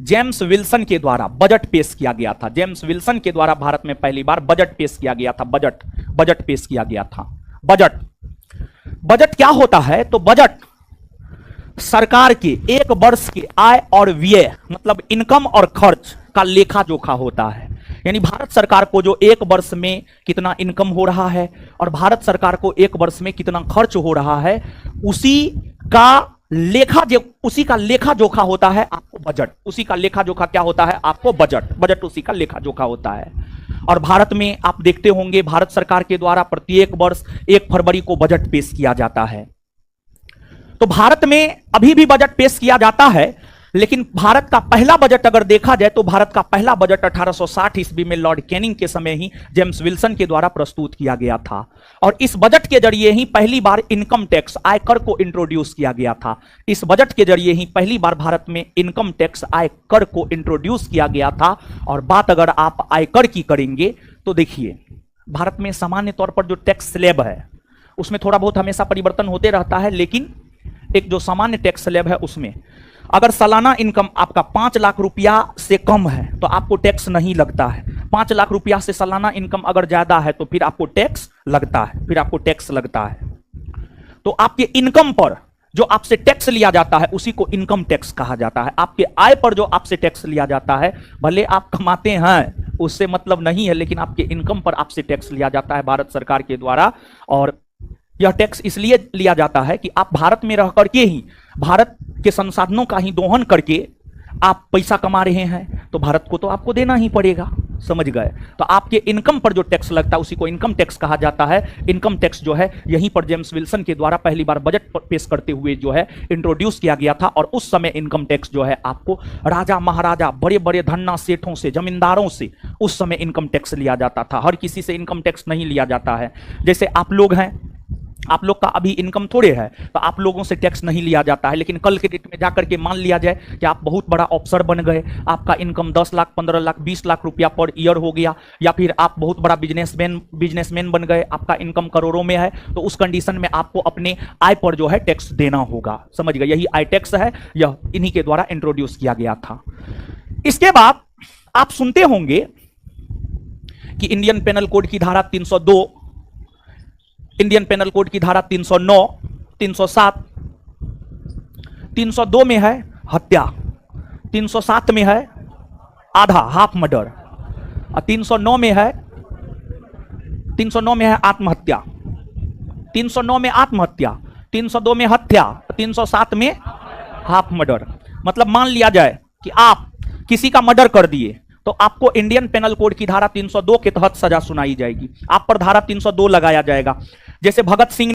James Wilson के द्वारा budget पेश किया गया था। जेम्स विल्सन के द्वारा भारत में पहली बार बजट पेश किया गया था। बजट पेश किया गया था। बजट क्या होता है? तो बजट सरकार के एक वर्ष के आय और व्यय मतलब इनकम और खर्च का लेखा जोखा होता है। यानी भारत सरकार को जो एक वर्ष में कितना इनकम हो रहा है और भारत सरकार को एक वर्ष में कितना खर्च हो रहा है, उसी का लेखा जोखा होता है आपको बजट। उसी का लेखा जोखा क्या होता है? आपको बजट उसी का लेखा जोखा होता है। और भारत में आप देखते होंगे भारत सरकार के द्वारा प्रत्येक वर्ष 1 फरवरी को बजट पेश किया जाता है। तो भारत में अभी भी बजट पेश किया जाता है, लेकिन भारत का पहला बजट अगर देखा जाए तो भारत का पहला बजट 1860 ईस्वी में लॉर्ड कैनिंग के समय ही जेम्स विल्सन के द्वारा प्रस्तुत किया गया था। और इस बजट के जरिए ही पहली बार इनकम टैक्स आयकर को इंट्रोड्यूस किया गया था। इस बजट के जरिए ही पहली बार भारत में इनकम टैक्स आयकर को इंट्रोड्यूस किया गया था। और बात अगर आप आयकर की करेंगे तो देखिए, भारत में सामान्य तौर पर जो टैक्स स्लैब है उसमें थोड़ा बहुत हमेशा परिवर्तन होते रहता है, लेकिन एक जो सामान्य टैक्स स्लैब है उसमें अगर सालाना इनकम आपका 5 लाख रुपया से कम है तो आपको टैक्स नहीं लगता है। 5 लाख रुपया से सालाना इनकम अगर ज्यादा है तो फिर आपको टैक्स लगता है। तो आपके इनकम पर जो आपसे टैक्स लिया जाता है उसी को इनकम टैक्स कहा जाता है। आपके आय पर जो आपसे टैक्स लिया जाता है, भले आप कमाते हैं उससे मतलब नहीं है, लेकिन आपके इनकम पर आपसे टैक्स लिया जाता है भारत सरकार के द्वारा। और यह टैक्स इसलिए लिया जाता है कि आप भारत में रह करके ही भारत के संसाधनों का ही दोहन करके आप पैसा कमा रहे हैं, तो भारत को तो आपको देना ही पड़ेगा। समझ गए? तो आपके इनकम पर जो टैक्स लगता है उसी को इनकम टैक्स कहा जाता है। इनकम टैक्स जो है यहीं पर जेम्स विल्सन के द्वारा पहली बार बजट पेश करते हुए जो है इंट्रोड्यूस किया गया था। और उस समय इनकम टैक्स जो है आपको राजा महाराजा, बड़े बड़े धन्ना सेठों से, जमींदारों से उस समय इनकम टैक्स लिया जाता था। हर किसी से इनकम टैक्स नहीं लिया जाता है। जैसे आप लोग हैं, आप लोग का अभी इनकम थोड़े है तो आप लोगों से टैक्स नहीं लिया जाता है, लेकिन कल के डेट में जाकर के मान लिया जाए कि आप बहुत बड़ा ऑफिसर बन गए, आपका इनकम 10 लाख, 15 लाख, 20 लाख रुपया पर ईयर हो गया, या फिर आप बहुत बड़ा बिजनेसमैन बन गए, आपका इनकम करोड़ों में है, तो उस कंडीशन में आपको अपने आय पर जो है टैक्स देना होगा। समझ गए? यही आय टैक्स है, यह इन्हीं के द्वारा इंट्रोड्यूस किया गया था। इसके बाद आप सुनते होंगे कि इंडियन पेनल कोड की धारा 302, इंडियन पेनल कोड की धारा 309, 307, 302 में है हत्या, 307 में है आधा हाफ मर्डर, और 309 में है आत्महत्या। 309 में आत्महत्या, 302 में हत्या, 307 में हाफ मर्डर। मतलब मान लिया जाए कि आप किसी का मर्डर कर दिए तो आपको इंडियन पेनल कोड की धारा 302 के तहत सजा सुनाई जाएगी। आप पर धारा 302 लगाया जाएगा। जैसे भगत सिंह